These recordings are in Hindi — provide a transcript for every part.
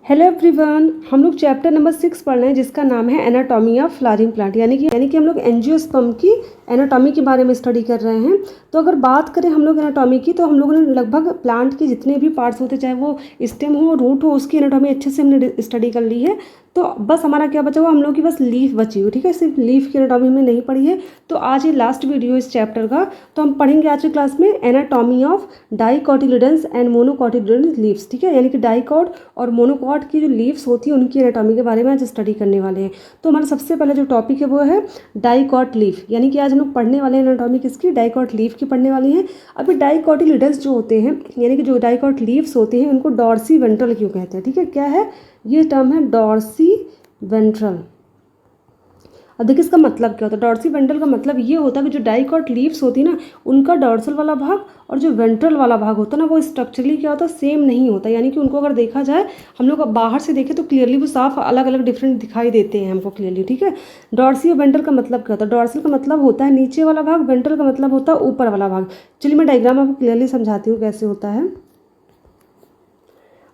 हेलो एवरीवन, हम लोग चैप्टर नंबर 6 पढ़ रहे हैं जिसका नाम है एनाटॉमी ऑफ फ्लावरिंग प्लांट। यानी कि हम लोग एंजियोस्पर्म की एनाटॉमी के बारे में स्टडी कर रहे हैं। तो अगर बात करें हम लोग एनाटॉमी की, तो हम लोगों ने लगभग प्लांट के जितने भी पार्ट्स होते, चाहे वो स्टेम हो रूट हो, उसकी एनाटॉमी अच्छे से हमने स्टडी कर ली है। तो बस हमारा क्या बचा हुआ, हम लोग की बस लीफ बची हुई। ठीक है, सिर्फ लीफ की एनाटॉमी हमने नहीं पढ़ी है। तो आज ये लास्ट वीडियो इस चैप्टर का। तो हम पढ़ेंगे आज की क्लास में anatomy of dicotyledons and monocotyledons leaves. ठीक है, यानी कि डाइकॉट और मोनोकॉट की जो लीव्स होती है उनकी एनाटॉमी के बारे में आज स्टडी करने वाले हैं। तो हमारा सबसे पहले जो टॉपिक है वो है डाइकॉट लीफ, यानी कि आज हम लोग पढ़ने वाले हैं एनाटॉमी किसकी, डाइकॉट लीफ की पढ़ने वाली हैं। अभी डाइकोटिलेडन्स जो होते हैं, यानी कि जो डाइकॉट लीव्स होते हैं, उनको डॉर्सी वेंट्रल क्यों कहते हैं। ठीक है, क्या है ये टर्म है डॉर्सी वेंट्रल। अब देखिए इसका मतलब क्या होता है। डॉर्सी वेंट्रल का मतलब ये होता है कि जो डाइकॉट लीव्स होती है ना, उनका डॉर्सल वाला भाग और जो वेंट्रल वाला भाग होता है ना, वो स्ट्रक्चरली क्या होता है, सेम नहीं होता। यानी कि उनको अगर देखा जाए, हम लोग बाहर से देखें तो क्लियरली वो साफ अलग अलग डिफरेंट दिखाई देते हैं हमको क्लियरली। ठीक है, डॉर्सी और वेंट्रल का मतलब क्या होता है। डॉर्सल का मतलब होता है नीचे वाला भाग, वेंट्रल का मतलब होता है ऊपर वाला भाग। चलिए मैं डायग्राम आपको क्लियरली समझाती हूँ कैसे होता है।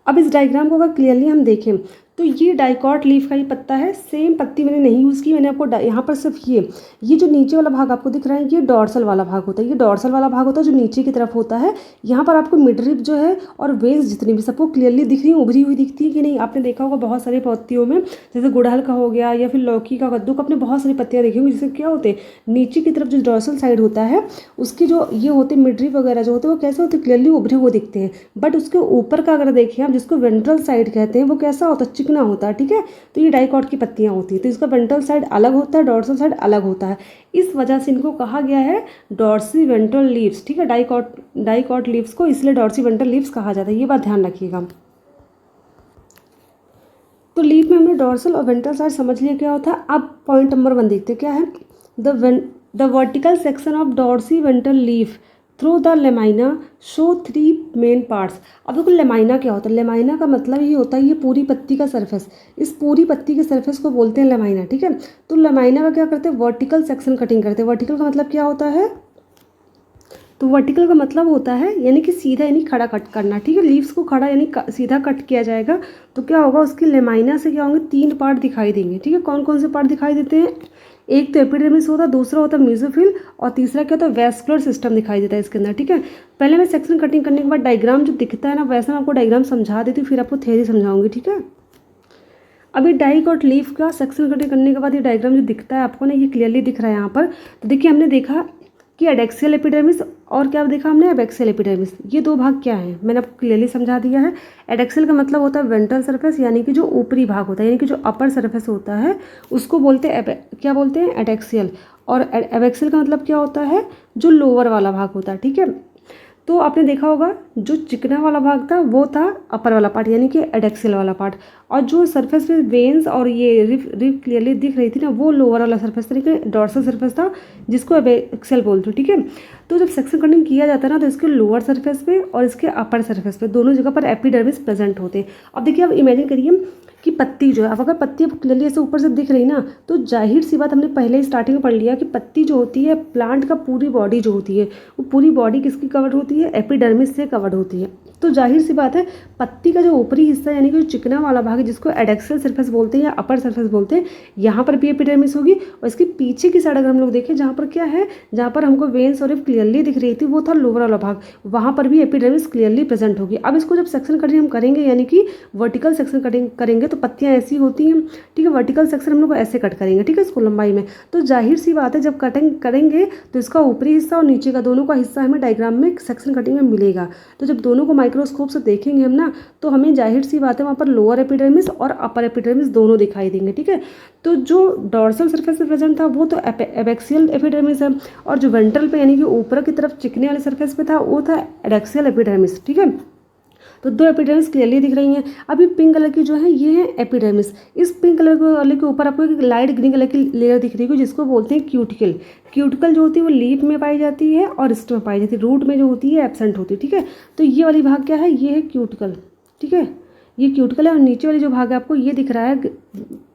अब इस डायग्राम को अगर क्लियरली हम देखें तो ये डाइकॉट लीफ का ही पत्ता है। सेम पत्ती मैंने नहीं यूज़ की, मैंने आपको यहाँ पर सिर्फ ये जो नीचे वाला भाग आपको दिख रहा है, ये डॉर्सल वाला भाग होता है। ये डॉर्सल वाला भाग होता है जो नीचे की तरफ होता है। यहाँ पर आपको मिडरिप जो है और वेज जितनी भी सबको क्लियरली दिख रही है, उभरी हुई दिखती है कि नहीं। आपने देखा होगा बहुत सारे पत्तियों में, जैसे गुड़हल का हो गया या फिर लौकी का, कद्दू का, अपने बहुत सारी पत्तियाँ देखी होंगी जिससे क्या होते हैं, नीचे की तरफ जो डॉर्सल साइड होता है उसकी जो ये होते मिडरिप वगैरह जो होते हैं वो कैसे होते हैं, क्लियरली उभरे हुए दिखते हैं। बट उसके ऊपर का अगर देखें आप, जिसको वेंट्रल साइड कहते हैं, वो कैसा होता है, चिकना होता है। ठीक है, तो ये डाइकॉट की पत्तियां होती है। तो इसका वेंट्रल साइड अलग होता है, डॉर्सल साइड अलग होता है। इस वजह से इनको कहा गया है डॉर्सी वेंट्रल लीव्स। ठीक है, डाइकॉट लीव्स को इसलिए डॉर्सी वेंट्रल लीव्स कहा जाता है, ये बात ध्यान रखिएगा। तो लीफ में हमने डॉर्सल और वेंट्रल साइड समझ लिया क्या होता है। अब पॉइंट नंबर 1 देखते हैं क्या है। The vertical section of dorsiventral leaf through the lamina show 3 main parts. अब देखो लेमाइना क्या होता है। लेमाइना का मतलब ये होता है ये पूरी पत्ती का सरफेस, इस पूरी पत्ती के सरफेस को बोलते हैं लेमाइना। ठीक है, तो लेमाइना का क्या करते हैं, वर्टिकल सेक्शन कटिंग करते हैं। वर्टिकल का मतलब क्या होता है, तो वर्टिकल का मतलब होता है यानी कि सीधा, यानी खड़ा कट करना। ठीक है, लीव्स को खड़ा यानी सीधा कट किया जाएगा। तो क्या होगा, उसकी लेमाइना से क्या होंगे, 3 पार्ट दिखाई देंगे। ठीक है, कौन कौन से पार्ट दिखाई देते हैं, एक तो एपिडर्मिस होता है, दूसरा होता है म्यूसिफिल, और तीसरा क्या होता है, वैस्कुलर सिस्टम दिखाई देता है इसके अंदर। ठीक है, पहले मैं सेक्शन कटिंग करने के बाद डायग्राम जो दिखता है ना, वैसा मैं आपको डायग्राम समझा देती हूँ, फिर आपको थ्योरी समझाऊंगी। ठीक है, अभी डाइकॉट लीफ का सेक्शन कटिंग करने के बाद ये डायग्राम जो दिखता है आपको ना, ये क्लियरली दिख रहा है यहाँ पर। तो देखिए हमने देखा कि एडेक्सियल एपिडर्मिस और क्या देखा हमने, एबैक्सियल एपिडर्मिस। ये 2 भाग क्या है मैंने आपको क्लियरली समझा दिया है। एडेक्सियल का मतलब होता है वेंट्रल सरफेस, यानी कि जो ऊपरी भाग होता है, यानी कि जो अपर सरफेस होता है उसको बोलते हैं क्या बोलते हैं, एडेक्सियल। और एबैक्सियल का मतलब क्या होता है, जो लोअर वाला भाग होता है। ठीक है, तो आपने देखा होगा जो चिकना वाला भाग था वो था अपर वाला पार्ट, यानी कि एडेक्सियल वाला पार्ट, और जो सरफेस पे वेन्स और ये रिफ क्लियरली दिख रही थी ना, वो लोअर वाला सरफेस तरीके डॉर्सल सरफेस था जिसको एबैक्सियल बोलते हो। ठीक है, तो जब सेक्शन कटिंग किया जाता है ना, तो इसके लोअर सरफेस पे और इसके अपर सरफेस पे दोनों जगह पर एपिडर्मिस प्रेजेंट होते हैं। अब देखिए, अब इमेजिन करिए कि पत्ती जो है, अब अगर पत्ती क्लियरली ऐसे ऊपर से दिख रही ना, तो जाहिर सी बात हमने पहले ही स्टार्टिंग में पढ़ लिया कि पत्ती जो होती है, प्लांट का पूरी बॉडी जो होती है, वो पूरी बॉडी किसकी कवर्ड होती है, एपिडर्मिस से कवर्ड होती है। तो जाहिर सी बात है पत्ती का जो ऊपरी हिस्सा यानी कि जो चिकना वाला भाग है, जिसको एडेक्सियल सरफेस बोलते हैं या अपर सरफेस बोलते हैं, यहाँ पर भी एपिडर्मिस होगी। और इसके पीछे की साइड अगर हम लोग देखें, जहाँ पर क्या है, जहाँ पर हमको वेन्स और क्लियरली दिख रही थी, वो था लोअर वाला भाग, वहाँ पर भी एपिडर्मिस क्लियरली प्रेजेंट होगी। अब इसको जब सेक्शन कटिंग हम करेंगे, यानी कि वर्टिकल सेक्शन कटिंग करेंगे, तो पत्तियाँ ऐसी होती हैं। ठीक है, वर्टिकल सेक्शन हम लोग ऐसे कट करेंगे। ठीक है, इसको लंबाई में, तो जाहिर सी बात है जब कटिंग करेंगे तो इसका ऊपरी हिस्सा और नीचे का दोनों का हिस्सा हमें डायग्राम में सेक्शन कटिंग में मिलेगा। तो जब दोनों को माइक्रोस्कोप से देखेंगे हम ना, तो हमें जाहिर सी बात है वहाँ पर लोअर एपिडर्मिस और अपर एपिडर्मिस दोनों दिखाई देंगे। ठीक है, तो जो डॉर्सल सरफेस पे प्रेजेंट था वो तो एबैक्सियल एपिडर्मिस है, और जो वेंट्रल पे यानी कि ऊपर की तरफ चिकने वाले सरफेस पे था वो था एडेक्सियल एपिडर्मिस। ठीक है, तो 2 एपिडर्मिस क्लियरली दिख रही हैं। अभी पिंक कलर की जो है ये है एपिडर्मिस। इस पिंक कलर वाले के ऊपर आपको एक लाइट ग्रीन कलर की लेयर दिख रही है जिसको बोलते हैं क्यूटिकल। क्यूटिकल जो होती है वो लीफ में पाई जाती है और स्टेम में पाई जाती है, रूट में जो होती है एब्सेंट होती है। ठीक है, तो ये वाली भाग क्या है, ये है क्यूटिकल। ठीक है, ये क्यूटिकल है, और नीचे वाली जो भाग है आपको ये दिख रहा है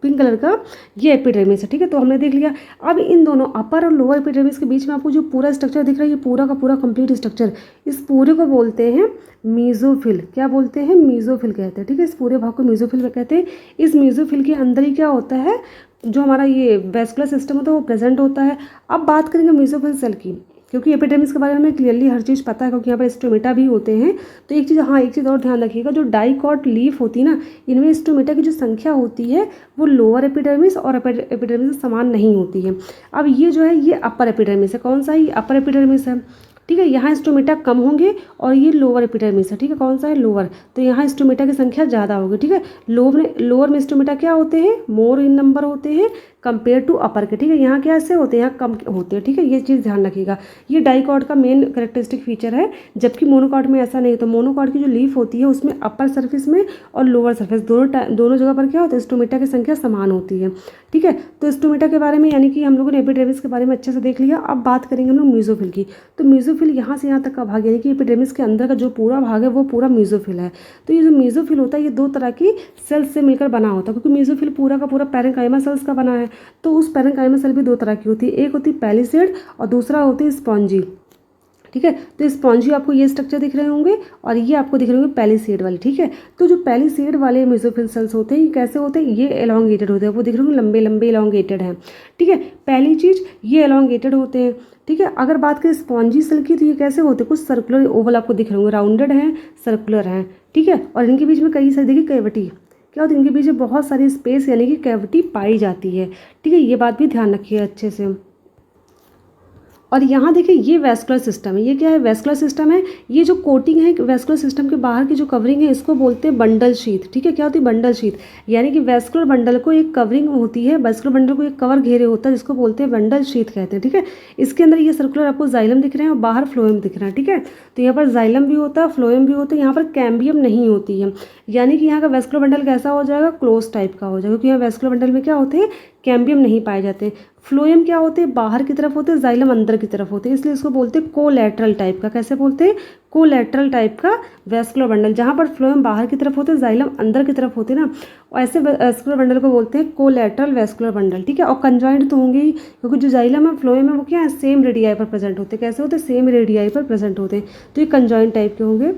पिंक कलर का, ये एपिडर्मिस है। ठीक है, तो हमने देख लिया। अब इन दोनों अपर और लोअर एपिडर्मिस के बीच में आपको जो पूरा स्ट्रक्चर दिख रहा है, ये पूरा का पूरा कंप्लीट स्ट्रक्चर, इस पूरे को बोलते हैं मीजोफिल। क्या बोलते हैं? मीजोफिल कहते हैं। ठीक है, इस पूरे भाग को मीजोफिल कहते हैं। इस मीजोफिल के अंदर ही क्या होता है, जो हमारा ये वेस्कुलर सिस्टम होता है वो प्रेजेंट होता है। अब बात करेंगे मीजोफिल सेल की, क्योंकि एपिडर्मिस के बारे में हमें क्लियरली हर चीज़ पता है, क्योंकि यहाँ पर स्टोमेटा भी होते हैं। तो एक चीज़, हाँ एक चीज़ और ध्यान रखिएगा, जो डाइकॉट लीफ होती है ना, इनमें स्टोमेटा की जो संख्या होती है वो लोअर एपिडर्मिस और एपिडर्मिस से समान नहीं होती है। अब ये जो है ये अपर एपिडर्मिस है। कौन सा? ये अपर एपिडर्मिस है। ठीक है, यहाँ स्टोमेटा कम होंगे, और ये लोअर एपिडर्मिस है। ठीक है, कौन सा है? लोअर। तो यहाँ स्टोमेटा की संख्या ज़्यादा होगी। ठीक है, लोअर में स्टोमेटा क्या होते हैं? मोर इन नंबर होते हैं कंपेयर टू अपर के। ठीक है, यहाँ क्या ऐसे होते हैं? यहाँ कम होते हैं। ठीक है, ये चीज़ ध्यान रखिएगा। ये डाइकॉट का मेन कैरेक्टरिस्टिक फीचर है, जबकि मोनोकॉट में ऐसा नहीं। तो मोनोकॉट की जो लीफ होती है उसमें अपर सर्फेस में और लोअर सर्फेस दोनों जगह पर क्या होता है? स्टोमेटा की संख्या समान होती है। ठीक है, तो स्टोमेटा के बारे में, यानी कि हम लोगों ने एपिडर्मिस के बारे में अच्छे से देख लिया। अब बात करेंगे हम लोग मीजोफिल की। तो मीजोफिल यहाँ से यहाँ तक का भाग, यानी कि एपिडर्मिस के अंदर का जो पूरा भाग है वो पूरा मीजोफिल है। तो ये जो मीजोफिल होता है ये दो तरह की सेल्स से मिलकर बना होता है, क्योंकि मीजोफिल पूरा का पूरा पैरेंकाइमा सेल्स का बना है। तो उस पैरेंकाइमा सेल भी दो तरह की होती है, एक होती है पैलिसेड और दूसरा होती है स्पॉन्जी। ठीक है, तो स्पॉन्जी आपको ये स्ट्रक्चर दिख रहे होंगे, और ये आपको दिख रहे होंगे पैलिसेड वाले। ठीक है, तो जो पैलिसेड वाले मेसोफिल सेल्स होते हैं ये कैसे होते हैं? ये एलोंगेटेड होते हैं, वो दिख रहे होंगे लंबे लंबे एलोंगेटेड हैं। ठीक है, पहली चीज़ ये एलोंगेटेड होते हैं। ठीक है, अगर बात करें स्पॉन्जी सेल की, तो ये कैसे होते हैं? कुछ सर्कुलर ओवल आपको दिख रहे होंगे, राउंडेड हैं, सर्कुलर हैं। ठीक है, और इनके बीच में कई सारी, देखिए कैविटी क्या होती है, इनके बीच में बहुत सारी स्पेस यानी कि कैविटी पाई जाती है। ठीक है, ये बात भी ध्यान रखिए अच्छे से। और यहाँ देखिए ये वेस्कुलर सिस्टम है। ये क्या है? वेस्कुलर सिस्टम है। ये जो कोटिंग है वेस्कुलर सिस्टम के बाहर की जो कवरिंग है इसको बोलते हैं बंडल शीथ। ठीक है, क्या होती है? बंडल शीथ, यानी कि वेस्कुलर बंडल को एक कवरिंग होती है, वेस्कुलर बंडल को एक कवर घेरे होता है, जिसको बोलते हैं बंडल शीथ कहते हैं। ठीक है, इसके अंदर ये सर्कुलर आपको जाइलम दिख रहे हैं और बाहर फ्लोएम दिख रहा है। ठीक है, तो यहाँ पर जाइलम भी होता है, फ्लोएम भी होता है, यहाँ पर कैम्बियम नहीं होती है, यानी कि यहाँ का वेस्कुलर बंडल कैसा हो जाएगा? क्लोज टाइप का हो जाएगा, क्योंकि यहाँ वेस्कुलर बंडल में क्या होते हैं? कैम्बियम नहीं पाए जाते। फ्लोएम क्या होते हैं? बाहर की तरफ होते हैं, जाइलम अंदर की तरफ होते हैं, इसलिए इसको बोलते हैं कोलैटरल टाइप का। कैसे बोलते हैं? कोलैटरल टाइप का वेस्कुलर बंडल, जहाँ पर फ्लोएम बाहर की तरफ होते हैं, जाइलम अंदर की तरफ होते हैं ना, और ऐसे वेस्कुलर बंडल को बोलते हैं कोलैटरल वेस्कुलर बंडल। ठीक है, और कंजॉइंट तो होंगे ही, क्योंकि जो जाइलम है फ्लोएम है वो क्या है? सेम रेडियाई पर प्रेजेंट होते हैं। कैसे होते हैं? सेम रेडियाई पर प्रेजेंट होते हैं, तो ये कंजॉइंट टाइप के होंगे।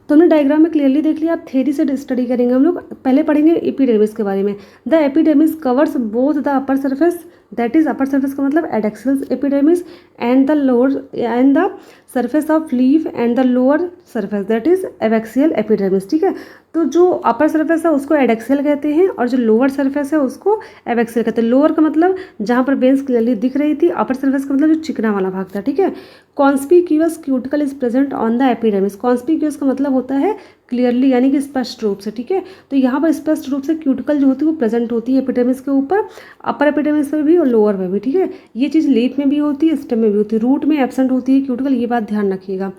तो हमने डायग्राम में क्लियरली देख लिया। आप थ्योरी से स्टडी करेंगे हम लोग। पहले पढ़ेंगे एपिडर्मिस के बारे में। The epidermis covers both the upper surface, that is upper surface का मतलब adaxial epidermis, and the lower and the surface of leaf and the lower surface, that is abaxial epidermis. ठीक है, तो जो अपर सर्फेस है उसको एडेक्सियल कहते हैं, और जो लोअर सर्फेस है उसको एबैक्सियल कहते हैं। लोअर का मतलब जहाँ पर वेंस क्लियरली दिख रही थी, अपर सर्फेस का मतलब जो चिकना वाला भाग था। ठीक है, conspicuous cuticle is present on the epidermis. Conspicuous का मतलब होता है क्लियरली, यानी कि स्पष्ट रूप से। ठीक है, तो यहाँ पर स्पष्ट रूप से क्यूटिकल जो होती है वो प्रेजेंट होती है एपिडर्मिस के ऊपर, अपर एपिडर्मिस में भी और लोअर में भी। ठीक है, ये चीज़ लीफ में भी होती है, स्टेम में भी होती है, रूट में एब्सेंट होती है क्यूटिकल, ये बात ध्यान रखिएगा।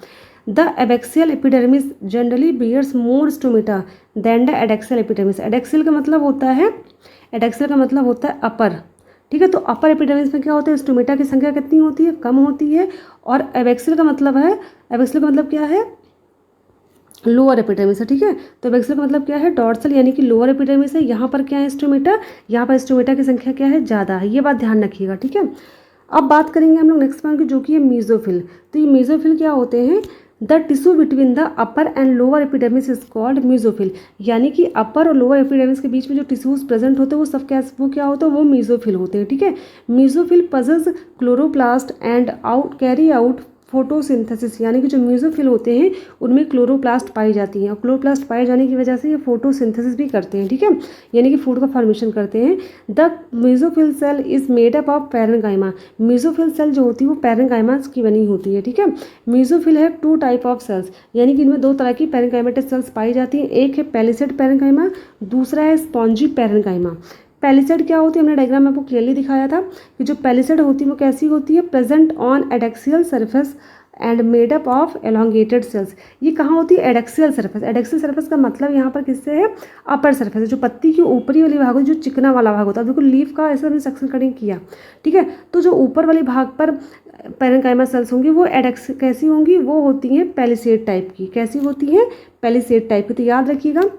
The abaxial epidermis generally bears more stomata than the adaxial epidermis. Adaxial का मतलब होता है, एडेक्सियल का मतलब होता है अपर। ठीक है, तो अपर एपिडर्मिस में क्या होता है? स्टोमेटा की संख्या कितनी होती है? कम होती है। और एबैक्सियल का मतलब है, एबैक्सियल का मतलब क्या है? लोअर एपिडर्मिस है। ठीक है, तो एबैक्सियल का मतलब क्या है? डॉर्सल, यानी कि लोअर एपिडर्मिस है। यहाँ पर क्या है? स्टोमेटा, यहाँ पर स्टोमेटा की संख्या क्या है? ज़्यादा है, ये बात ध्यान रखिएगा। ठीक है, अब बात करेंगे हम लोग नेक्स्ट पॉइंट की, जो कि है मीजोफिल। तो ये मीजोफिल क्या होते हैं? The tissue between the upper and lower epidermis is called mesophyll, यानी कि अपर और लोअर एपिडर्मिस के बीच में जो टिश्यूज प्रेजेंट होते हैं वो क्या होता है? वो मीजोफिल होते हैं। ठीक है, mesophyll possess chloroplast and carry out photosynthesis, यानी कि जो मीजोफिल होते हैं उनमें क्लोरोप्लास्ट पाई जाती हैं, और क्लोरोप्लास्ट पाए जाने की वजह से ये फोटोसिंथेसिस भी करते हैं। ठीक है, यानी कि फूड का फॉर्मेशन करते हैं। The mesophyll cell is made up of parenchyma. Mesophyll cell जो होती है वो पैरेन्काइमास की बनी होती है। ठीक है, मीजोफिल है टू टाइप ऑफ सेल्स, यानी कि इनमें दो तरह की पैरेन्काइमेटेड सेल्स पाई जाती हैं। एक है पैलिसेड पैरेन्काइमा, दूसरा है स्पॉन्जी पैरेन्काइमा। पैलिसेड क्या होती है? हमने डायग्राम में आपको क्लियरली दिखाया था कि जो पैलिसेड होती है वो कैसी होती है? Present on adaxial surface and made up of elongated cells. ये कहाँ होती है? Adaxial surface. एडेक्सियल सरफेस का मतलब यहाँ पर किससे है? अपर सरफेस, जो पत्ती की ऊपरी वाली भाग होती है, जो चिकना वाला भाग होता है। बिल्कुल लीफ का ऐसा हमने सेक्शन कटिंग किया, ठीक है। तो जो ऊपर वाली भाग पर पैरेन्काइमा सेल्स होंगी वो कैसी होंगी? वो होती हैं पैलिसेड टाइप की। कैसी होती हैं? पैलिसेड टाइप की। तो याद रखिएगा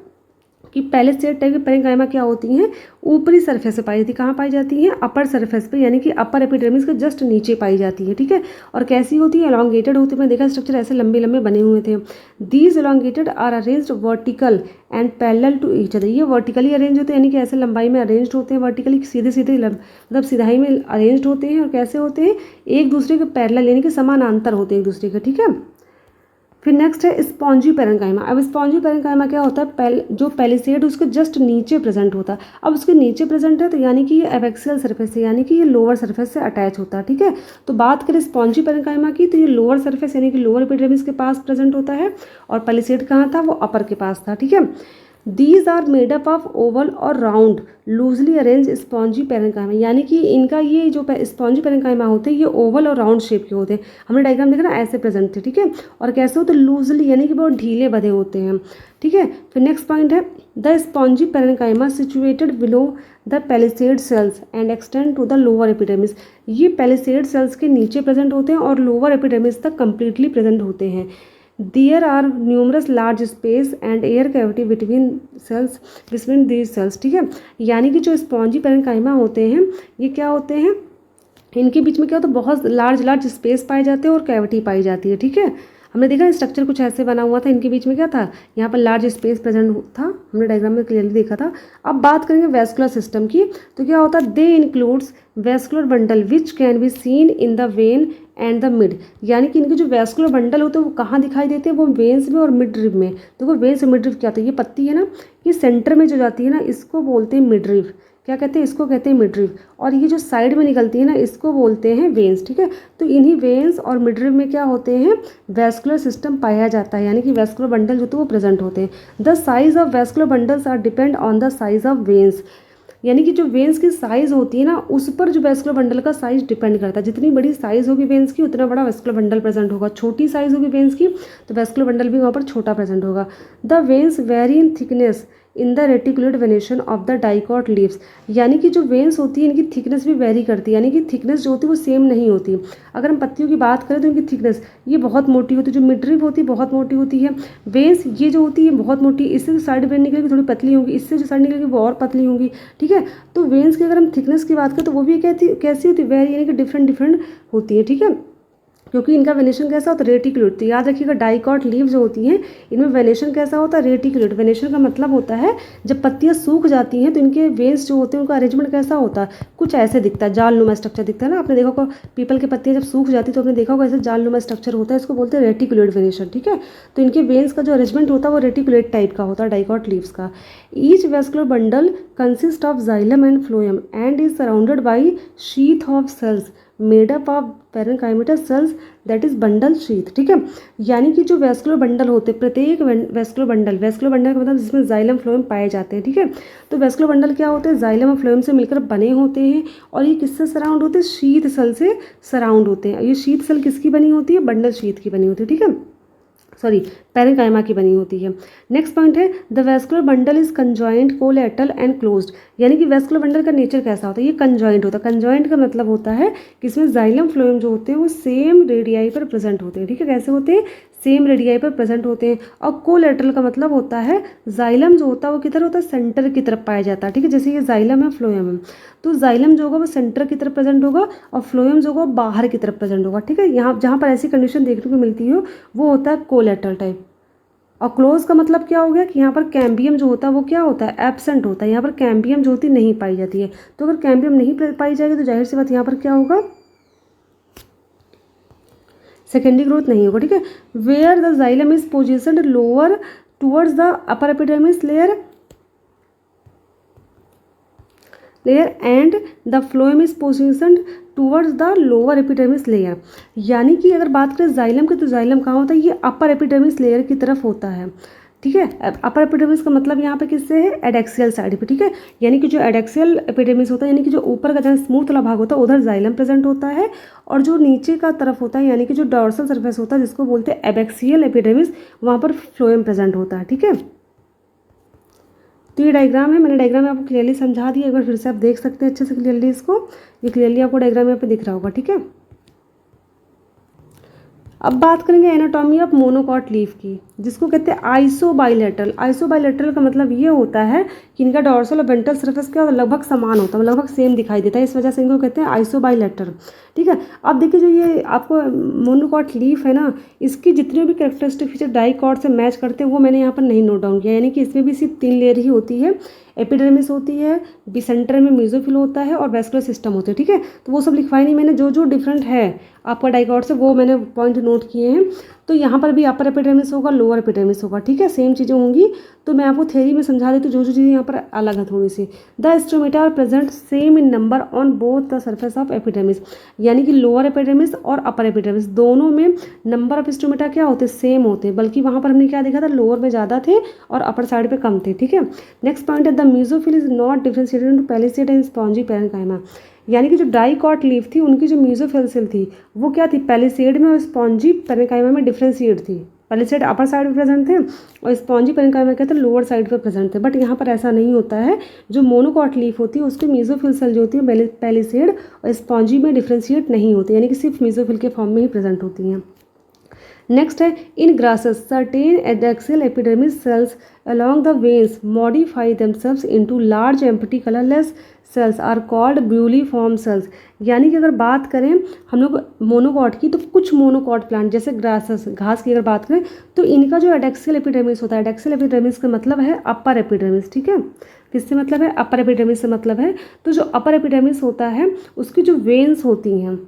कि पैलिसेड टाइप की पैरेन्काइमा क्या होती हैं? ऊपरी सरफेस पे पाई जाती है। कहाँ पाई जाती हैं? अपर सरफेस पे, यानी कि अपर एपिडर्मिस के जस्ट नीचे पाई जाती है, ठीक है। और कैसी होती है? एलोंगेटेड होती है। मैंने देखा स्ट्रक्चर ऐसे लंबे लंबे बने हुए थे। These elongated are arranged vertical and parallel to each other. ये वर्टिकली अरेंज होते हैं, यानी कि ऐसे लंबाई में अरेंज्ड होते हैं, वर्टिकली सीधे सीधे मतलब सिधाई में अरेंज्ड होते हैं। और कैसे होते हैं? एक दूसरे के पैरेलल, यानी कि समानांतर होते हैं एक दूसरे के, ठीक है। फिर नेक्स्ट है स्पॉन्जी पैरेन्काइमा। अब स्पॉन्जी पैरेन्काइमा क्या होता है? जो पैलिसेड उसके जस्ट नीचे प्रेजेंट होता है। अब उसके नीचे प्रेजेंट है तो यानी कि ये एबैक्सियल सरफेस है, यानी कि ये लोअर सरफेस से अटैच होता है, ठीक है। तो बात करें स्पॉन्जी पैरेन्काइमा की, तो ये लोअर सरफेस यानी कि लोअर एपिडर्मिस के पास प्रेजेंट होता है, और पैलिसेड कहाँ था? वो अपर के पास था, ठीक है। These are made up of oval और round loosely arrange spongy parenchyma, यानी कि इनका ये जो स्पॉन्जी पैरेन्काइमा होते हैं ये ओवल और राउंड शेप के होते हैं। हमने डायग्राम देखा ना, ऐसे प्रेजेंट थे, ठीक है। और कैसे होते? लूजली, यानी कि बहुत ढीले बधे होते हैं, ठीक है। फिर नेक्स्ट पॉइंट है the spongy parenchyma situated below the palisade cells and extend to the lower epidermis. ये पैलिसेड सेल्स के नीचे प्रेजेंट होते हैं और लोअर एपिडर्मिस तक कंप्लीटली प्रेजेंट होते हैं। There are numerous large space and air cavity between these cells, ठीक है। यानी कि जो स्पॉन्जी पैरेन्काइमा होते हैं ये क्या होते हैं? इनके बीच में क्या होता है? बहुत लार्ज स्पेस पाए जाते हैं और कैविटी पाई जाती है, ठीक है। हमने देखा स्ट्रक्चर कुछ ऐसे बना हुआ था, इनके बीच में क्या था? यहाँ पर लार्ज स्पेस प्रेजेंट था, हमने डायग्राम में क्लियरली देखा था। अब बात करेंगे वेस्कुलर सिस्टम की, तो क्या होता है? They includes vascular bundle which can be seen in the vein and the mid. यानी कि इनके जो वेस्कुलर बंडल होते हैं वो कहाँ दिखाई देते हैं? वो वेन्स में और मिडरिव में। देखो वेन्स और मिडरिव क्या होता है? ये पत्ती है ना, ये सेंटर में जो जाती है ना, इसको बोलते हैं मिडरिव। क्या कहते हैं? इसको कहते हैं मिडरिव। और ये जो साइड में निकलती है ना, इसको बोलते हैं वेन्स, ठीक है। तो इन्हीं वेन्स और मिडरिव में क्या होते हैं? वेस्कुलर सिस्टम पाया जाता है, यानी कि वेस्कुलर बंडल जो होते हैं वो प्रेजेंट होते हैं। The size of vascular bundles are depend on the size of veins. यानी कि जो वेन्स की साइज़ होती है ना, उस पर जो वेस्कुलर बंडल का साइज डिपेंड करता है। जितनी बड़ी साइज़ होगी वेन्स की उतना बड़ा वेस्कुलर बंडल प्रेजेंट होगा। छोटी साइज़ होगी वेन्स की तो वेस्कुलर बंडल भी वहाँ पर छोटा प्रेजेंट होगा। The veins very in thickness in the reticulate venation of the dicot leaves. यानी कि जो वेन्स होती है इनकी थिकनेस भी वेरी करती है, यानी कि थिकनेस जो होती है वो सेम नहीं होती। अगर हम पत्तियों की बात करें तो इनकी थिकनेस ये बहुत मोटी होती है, जो मिडरिव होती है बहुत मोटी होती है। वेन्स ये जो होती है बहुत मोटी, इससे जो साइड वेन निकलेगी थोड़ी पतली होंगी, इससे जो साइड निकलेगी वो और पतली होंगी, ठीक है। तो वेन्स की अगर हम थिकनेस की बात करें तो वो भी कैसी होती है? वेरी, यानी कि डिफरेंट होती है, ठीक है। क्योंकि इनका वेनेशन कैसा होता है? रेटिकुलेट। तो याद रखिएगा डाइकॉट लीव जो होती हैं इनमें वेनेशन कैसा होता है? रेटिकुलेट। वेनेशन का मतलब होता है जब पत्तियां सूख जाती हैं तो इनके वेन्स जो होते हैं उनका अरेंजमेंट कैसा होता है? कुछ ऐसे दिखता है, जालनुमा स्ट्रक्चर दिखता है ना। आपने देखा होगा पीपल की पत्तियां जब सूख जाती है तो आपने देखा होगा ऐसे जालनुमा स्ट्रक्चर होता है, इसको बोलते हैं रेटिकुलेट वेनेशन, ठीक है। तो इनके वेन्स का जो अरेंजमेंट होता है वो रेटिकुलेट टाइप का होता है डाइकॉट लीव्स का। Each vascular bundle consist of xylem and phloem and is surrounded by sheath of cells made up of parenchymatous cells that is bundle sheath, ठीक है। यानी कि जो वेस्कुलर बंडल होते हैं, प्रत्येक वेस्कुलर बंडल का मतलब जिसमें जाइलम फ्लोएम पाए जाते हैं, ठीक है। तो वेस्कुलर बंडल क्या होते हैं? जाइलम और फ्लोएम से मिलकर बने होते हैं और ये किससे सराउंड होते हैं? शीथ सेल से सराउंड होते हैं। ये शीथ सेल किसकी बनी होती है? बंडल शीथ की बनी होती है, ठीक है, सॉरी पैरेन्काइमा की बनी होती है। नेक्स्ट पॉइंट है the vascular bundle is conjoint collateral and closed. यानी कि वेस्कुलर बंडल का नेचर कैसा होता है? ये कंजॉइंट होता है। कंजॉइंट का मतलब होता है कि इसमें जाइलम फ्लोएम जो होते हैं वो सेम रेडियाई पर प्रेजेंट होते हैं, ठीक है। कैसे होते हैं? सेम रेडियाई पर प्रेजेंट होते हैं। और कोलेटरल का मतलब होता है जाइलम जो होता है वो किधर होता है? सेंटर की तरफ पाया जाता है, ठीक है। जैसे ये जाइलम है, फ्लोएम है, तो जाइलम जो होगा वो सेंटर की तरफ प्रेजेंट होगा और फ्लोएम जो होगा बाहर की तरफ प्रेजेंट होगा, ठीक है। यहाँ जहाँ पर ऐसी कंडीशन देखने को मिलती हो वो होता है कोलेटरल टाइप। और क्लोज का मतलब क्या हो गया कि यहाँ पर कैम्बियम जो होता है वो क्या होता है? एब्सेंट होता है। यहाँ पर कैम्बियम जो होती है नहीं पाई जाती है। तो अगर कैम्बियम नहीं पाई जाएगी तो जाहिर सी बात यहाँ पर क्या होगा? सेकेंडरी ग्रोथ नहीं होगा, ठीक है। Where the xylem is positioned lower towards the upper epidermis layer and the phloem is positioned towards the lower epidermis layer. यानी कि अगर बात करें जाइलम की तो जाइलम कहाँ होता है? ये अपर एपिडर्मिस लेयर की तरफ होता है, ठीक है। अपर एपिडर्मिस का मतलब यहाँ पे किससे है, एडेक्सियल साइड पे, ठीक है। यानी कि जो एडेक्सियल एपिडर्मिस होता है, यानी कि जो ऊपर का जहाँ स्मूथ वाला भाग होता है उधर जाइलम प्रेजेंट होता है, और जो नीचे का तरफ होता है यानी कि जो डॉर्सल सरफेस होता है जिसको बोलते हैं एबैक्सियल एपिडर्मिस, वहाँ पर फ्लोएम प्रेजेंट होता है, ठीक है। तो ये डायग्राम है, मैंने डायग्राम में आपको क्लियरली समझा दिया, एक बार फिर से आप देख सकते हैं अच्छे से क्लियरली इसको, ये क्लियरली आपको डायग्राम यहाँ पे दिख रहा होगा, ठीक है। अब बात करेंगे एनाटॉमी ऑफ मोनोकॉट लीफ की, जिसको कहते हैं आइसोबाइलेटरल। आइसोबाइलेटरल का मतलब ये होता है कि इनका डॉर्सल और वेंट्रल सरफेस क्या लगभग समान होता है, लगभग सेम दिखाई देता है, इस वजह से इनको कहते हैं आइसोबाइलेटरल, ठीक है। अब देखिए जो ये आपको मोनोकॉट लीफ है ना, इसकी जितने भी कैरेक्टरिस्टिक फीचर डाइकॉट से मैच करते हैं वो मैंने यहाँ पर नहीं नोट डाउन किया, यानी कि इसमें भी सिर्फ 3 लेयर ही होती है, एपिडर्मिस होती है, बिसेंटर में मेसोफिल होता है और वैस्कुलर सिस्टम होते हैं, ठीक है। तो वो सब लिखवाई नहीं मैंने, जो जो डिफरेंट है आपका डाइकॉट से वो मैंने पॉइंट नोट किए हैं। तो यहाँ पर भी अपर एपिडर्मिस होगा, लोअर एपिडर्मिस होगा, ठीक है, सेम चीज़ें होंगी। तो मैं आपको थ्योरी में समझा देती हूँ, जो जो चीज़ें यहाँ पर अलग है थोड़ी सी। The stomata are present same in number on both the surface of epidermis, यानी कि लोअर एपिडर्मिस और अपर एपिडर्मिस दोनों में नंबर ऑफ स्टोमेटा क्या होते हैं, सेम होते हैं, बल्कि वहाँ पर हमने क्या देखा था, लोअर में ज़्यादा थे और अपर साइड पे कम थे, ठीक है। नेक्स्ट पॉइंट है the mesophyll is not differentiated into palisade and spongy parenchyma, यानी कि जो डाइकॉट लीफ थी उनकी जो मेसोफिल थी वो क्या थी, पैलिसेड में और स्पॉन्जी पैरेन्काइमा में डिफरेंशिएट थी। पैलिसेड अपर साइड पे प्रेजेंट थे और स्पॉन्जी पैरेन्काइमा क्या थे, लोअर साइड पे प्रेजेंट थे, बट यहाँ पर ऐसा नहीं होता है। जो मोनोकॉट लीफ होती है उसकी मेसोफिल सेल जो होती है पैलिसेड और स्पॉन्जी में डिफरेंशिएट नहीं होती, यानी कि सिर्फ मेसोफिल के फॉर्म में ही प्रेजेंट होती हैं। नेक्स्ट है in grasses certain adaxial epidermis cells along the veins modify themselves into large empty colorless cells are called bulliform cells, यानी कि अगर बात करें हम लोग मोनोकॉट की, तो कुछ मोनोकॉट प्लांट जैसे ग्रासेस घास की अगर बात करें तो इनका जो एडेक्सियल एपिडर्मिस होता है, एडेक्सियल एपिडर्मिस का मतलब है अपर एपिडर्मिस, ठीक है। किससे मतलब है, अपर एपिडर्मिस से मतलब है। तो जो अपर एपिडर्मिस होता है उसकी जो वेन्स होती हैं,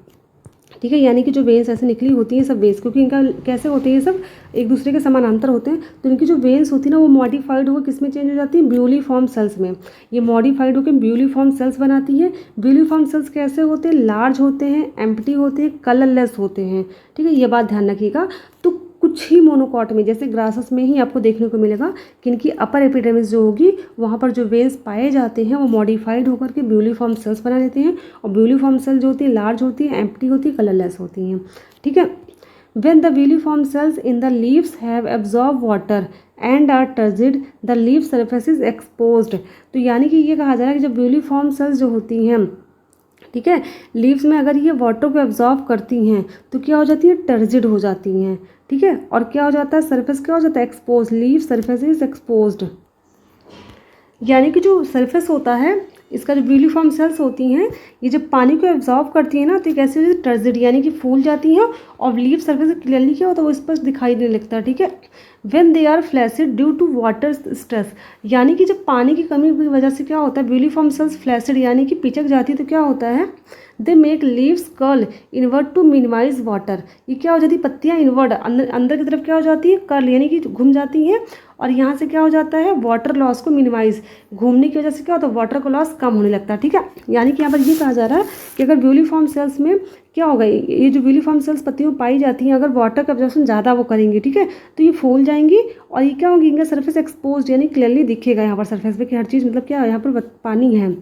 ठीक है, यानी कि जो वेन्स ऐसे निकली होती हैं सब वेन्स, क्योंकि इनका कैसे होते हैं, ये सब एक दूसरे के समानांतर होते हैं, तो इनकी जो वेन्स होती है ना वो मॉडिफाइड होकर किस में चेंज हो जाती है, ब्यूलीफॉर्म सेल्स में। ये मॉडिफाइड होकर ब्यूलीफॉर्म सेल्स बनाती है। ब्यूलीफॉर्म सेल्स कैसे होते हैं, लार्ज होते हैं, एम्प्टी होते हैं, कलरलेस होते हैं, ठीक है, ये बात ध्यान रखिएगा। तो कुछ ही मोनोकॉट में जैसे ग्रासेस में ही आपको देखने को मिलेगा कि इनकी अपर एपिडर्मिस जो होगी वहाँ पर जो वेन्स पाए जाते हैं वो मॉडिफाइड होकर के ब्यूलीफॉर्म सेल्स बना लेते हैं, और ब्यूलीफॉर्म सेल जो होती है लार्ज होती है, एम्प्टी होती है, कलरलेस होती हैं, ठीक है। When the villiform cells in the leaves have absorbed water and are turgid, the leaf surface is exposed। तो यानी कि ये कहा जा रहा है कि जब villiform cells जो होती हैं, ठीक है, लीव्स में अगर ये वाटर को एब्जॉर्ब करती हैं तो क्या हो जाती है, टर्जिड हो जाती हैं, ठीक है। और क्या हो जाता है, सरफेस क्या हो जाता है, expose, leave surface is exposed, यानी कि जो सरफेस होता है इसका जो ब्यूलीफॉर्म सेल्स होती हैं ये जब पानी को एब्जॉर्ब करती है ना तो कैसे हो जाती है, टर्जिड, यानी कि फूल जाती हैं, और लीव सरफेस क्लियरली क्या होता है वो स्पष्ट दिखाई नहीं लगता, ठीक है। When they are flaccid due to water stress, यानी कि जब पानी की कमी की वजह से क्या होता है, ब्यूलीफॉर्म सेल्स फ्लैसिड यानी कि पिचक जाती है, तो क्या होता है, they make leaves curl inward to minimise water, ये क्या हो जाती है, पत्तियाँ इनवर्ट अंदर की तरफ क्या हो जाती है, कर्ल यानी कि घूम जाती हैं, और यहाँ से क्या हो जाता है, वाटर लॉस को मिनिमाइज, घूमने की वजह से क्या होता है, वाटर का लॉस कम होने लगता है, ठीक है। यानी कि यहाँ पर ये कहा जा रहा है कि अगर ब्यूलीफॉर्म सेल्स में क्या होगा, ये जो ब्यूलीफॉर्म सेल्स पत्तियों में पाई जाती हैं अगर वाटर का एब्जॉर्प्शन ज़्यादा वो करेंगी, ठीक है, तो ये फूल जाएंगी और ये क्या होगी, इनका सरफेस एक्सपोज, यानी क्लियरली दिखेगा यहाँ पर सरफेस पे कि हर चीज़ मतलब क्या है, यहाँ पर पानी है।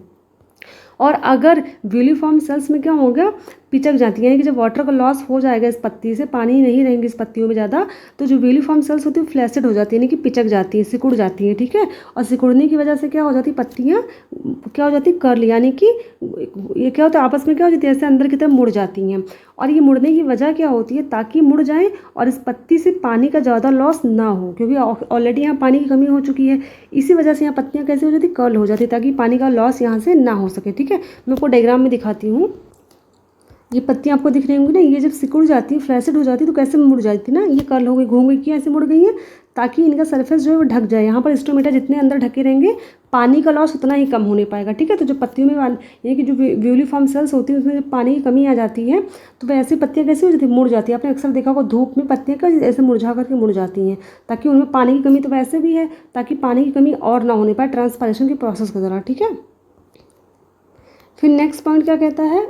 और अगर ब्यूलीफॉर्म सेल्स में क्या होगा, पिचक जाती है, यानी कि जब वाटर का लॉस हो जाएगा इस पत्ती से, पानी नहीं रहेंगे इस पत्तियों में ज़्यादा, तो जो ब्यूलीफॉर्म सेल्स होती है वो फ्लैसिड हो जाती है, यानी कि पिचक जाती है, सिकुड़ जाती है, ठीक है। और सिकुड़ने की वजह से क्या हो जाती है, पत्तियाँ क्या हो जाती है, कर्ल, यानी कि ये क्या होता है, आपस में क्या हो जाती है, ऐसे अंदर की तरफ मुड़ जाती हैं। और ये मुड़ने की वजह क्या होती है, ताकि मुड़ जाएँ और इस पत्ती से पानी का ज़्यादा लॉस ना हो, क्योंकि ऑलरेडी यहाँ पानी की कमी हो चुकी है, इसी वजह से यहाँ पत्तियाँ कैसे हो जाती है, कर्ल हो जाती है, ताकि पानी का लॉस यहाँ से ना हो सके, ठीक है। मैं आपको डायग्राम में दिखाती हूँ, ये पत्तियाँ आपको दिख रही होंगी ना, ये जब सिकुड़ जाती है, फ्लैसिड हो जाती है, तो कैसे मुड़ जाती है ना, ये कर्ल हो गई, घूम गई, क्यों ऐसे मुड़ गई है, ताकि इनका सरफेस जो है वो ढक जाए। यहाँ पर स्टोमेटा जितने अंदर ढके रहेंगे पानी का लॉस उतना ही कम होने पाएगा, ठीक है। तो जो पत्तियों में यानी कि जो ब्यूलीफॉर्म सेल्स होती है उसमें जब पानी की कमी आ जाती है तो वह ऐसी पत्तियाँ कैसे हो जाती है, मुड़ जाती है। आपने अक्सर देखा होगा धूप में पत्तियाँ का ऐसे मुरझा करके मुड़ जाती हैं, ताकि उनमें पानी की कमी तो वैसे भी है, ताकि पानी की कमी और ना होने पाए ट्रांसपायरेशन के प्रोसेस के दौरान, ठीक है। फिर नेक्स्ट पॉइंट क्या कहता है,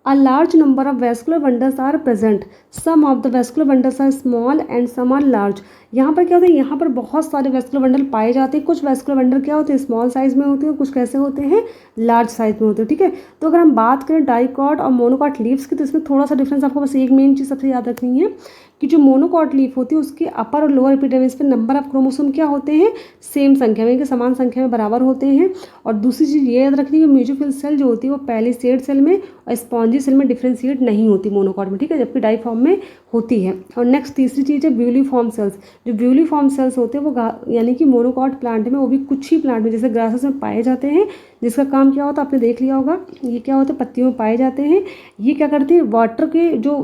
A large number of vascular bundles are present. Some of the vascular bundles are small and some are large. यहाँ पर क्या होता है, यहाँ पर बहुत सारे वैस्कुलर बंडल पाए जाते हैं। कुछ वैस्कुलर बंडल क्या होते हैं, स्मॉल साइज में होते हैं, कुछ कैसे होते हैं, लार्ज साइज में होते हैं, ठीक है। तो अगर हम बात करें डाइकॉट और मोनोकॉट लीव्स की, तो इसमें थोड़ा सा डिफरेंस आपको बस एक मेन चीज़ सबसे याद रखनी है कि जो मोनोकॉट लीफ होती है उसके अपर और लोअर एपिडर्मिस पे नंबर ऑफ क्रोमोसोम क्या होते हैं, सेम संख्या में, समान संख्या में बराबर होते हैं। और दूसरी चीज़ ये याद रखनी है कि म्यूकोफिल सेल जो होती है वो पैलिसेड सेल में और स्पॉन्जी सेल में डिफ्रेंशिएट नहीं होती मोनोकॉट में, ठीक है, जबकि डाइफॉर्म में होती है। और नेक्स्ट तीसरी चीज़ है ब्यूलीफॉर्म सेल्स। जो ब्यूलीफॉर्म सेल्स होते हैं वो यानी कि मोनोकॉट प्लांट में, वो भी कुछ ही प्लांट में जैसे ग्रासेस में पाए जाते हैं, जिसका काम क्या होता है आपने देख लिया होगा। ये क्या होता है, पत्तियों में पाए जाते हैं। ये क्या करते हैं, वाटर के जो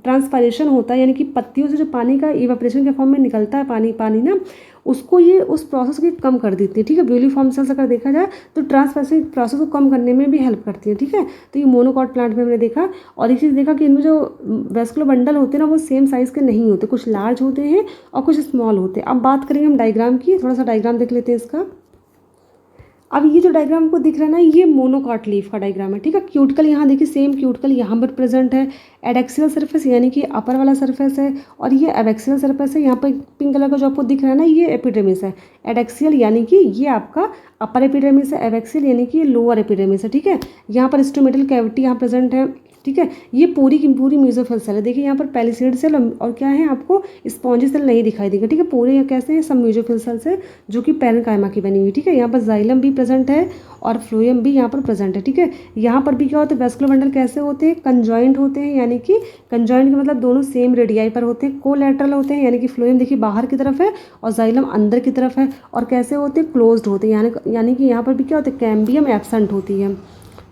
ट्रांसपायरेशन होता है, यानी कि पत्तियों से जो पानी का इवेपोरेशन के फॉर्म में निकलता है पानी ना, उसको ये उस प्रोसेस को कम कर देती है, ठीक है। ब्यूलीफॉर्म सेल्स अगर देखा जाए तो ट्रांसपायरेशन प्रोसेस को कम करने में भी हेल्प करती है, ठीक है। तो ये मोनोकॉट प्लांट में हमने देखा। और एक चीज़ देखा कि इनमें जो वैस्कुलर बंडल होते हैं ना वो सेम साइज़ के नहीं होते, कुछ लार्ज होते हैं और कुछ स्मॉल होते हैं। अब बात करेंगे हम डायग्राम की, थोड़ा सा डायग्राम देख लेते हैं इसका। अब ये जो डायग्राम आपको दिख रहा है ना, ये मोनोकॉट लीफ का डायग्राम है, ठीक है। क्यूटिकल यहाँ देखिए, सेम क्यूटिकल यहाँ पर प्रेजेंट है। एडेक्सियल सरफेस यानी कि अपर वाला सरफेस है, और ये एबैक्सियल सरफेस है। यहाँ पर पिंक कलर का जो आपको दिख रहा है ना, ये एपिडर्मिस है। एडेक्सियल यानी कि ये आपका अपर एपिडर्मिस है, एबैक्सियल यानी कि ये लोअर एपिडर्मिस है, ठीक है। यहाँ पर स्टोमेटल कैविटी यहाँ प्रेजेंट है, ठीक है। ये पूरी की पूरी म्यूकोफिल सेल है। देखिए यहाँ पर पैलिसेड सेल और क्या है, आपको स्पॉन्जी सेल नहीं दिखाई देगा, ठीक है। पूरे कैसे हैं, सब म्यूकोफिल सेल्स है जो कि पैरेन्काइमा की बनी हुई, ठीक है। यहाँ पर जाइलम भी प्रेजेंट है और फ्लोएम भी यहाँ पर प्रेजेंट है, ठीक है। यहाँ पर भी क्या होता है, वैस्कुलर बंडल कैसे होते हैं, कंजॉइंट होते हैं, यानी कि कंजॉइंट का मतलब दोनों सेम रेडियाई पर होते हैं। कोलैटरल होते हैं, यानी कि फ्लोएम देखिए बाहर की तरफ है और जाइलम अंदर की तरफ है। और कैसे होते हैं, क्लोज्ड होते हैं, यानी कि यहाँ पर भी क्या होता है, कैम्बियम एब्सेंट होती है,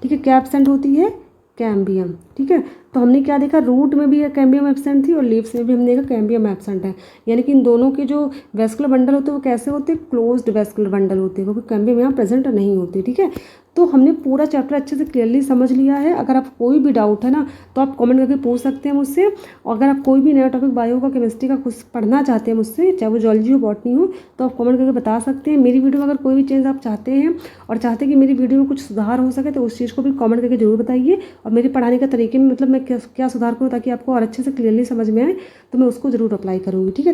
ठीक है। क्या एब्सेंट होती है, कैम्बियम, ठीक है। तो हमने क्या देखा, रूट में भी कैम्बियम एब्सेंट थी और लीव्स में भी हमने देखा कैम्बियम एब्सेंट है। यानी कि इन दोनों के जो वैस्कुलर बंडल होते हैं वो कैसे होते हैं, क्लोज्ड वैस्कुलर बंडल होते हैं, क्योंकि कैम्बियम यहाँ प्रेजेंट नहीं होती, ठीक है। तो हमने पूरा चैप्टर अच्छे से क्लियरली समझ लिया है। अगर आप कोई भी डाउट है ना तो आप कमेंट करके पूछ सकते हैं मुझसे। और अगर आप कोई भी नया टॉपिक बायो का, केमिस्ट्री का कुछ पढ़ना चाहते हैं मुझसे, चाहे वो जूलॉजी हो, बॉटनी हो, तो आप कमेंट करके बता सकते हैं। मेरी वीडियो में अगर कोई भी चेंज आप चाहते हैं और चाहते हैं कि मेरी वीडियो में कुछ सुधार हो सके, तो उस चीज़ को भी कमेंट करके जरूर बताइए। और मेरे पढ़ाने के तरीके में मतलब मैं क्या सुधार करूँ ताकि आपको और अच्छे से क्लियरली समझ में आए, तो मैं उसको ज़रूर अप्लाई करूँगी, ठीक है।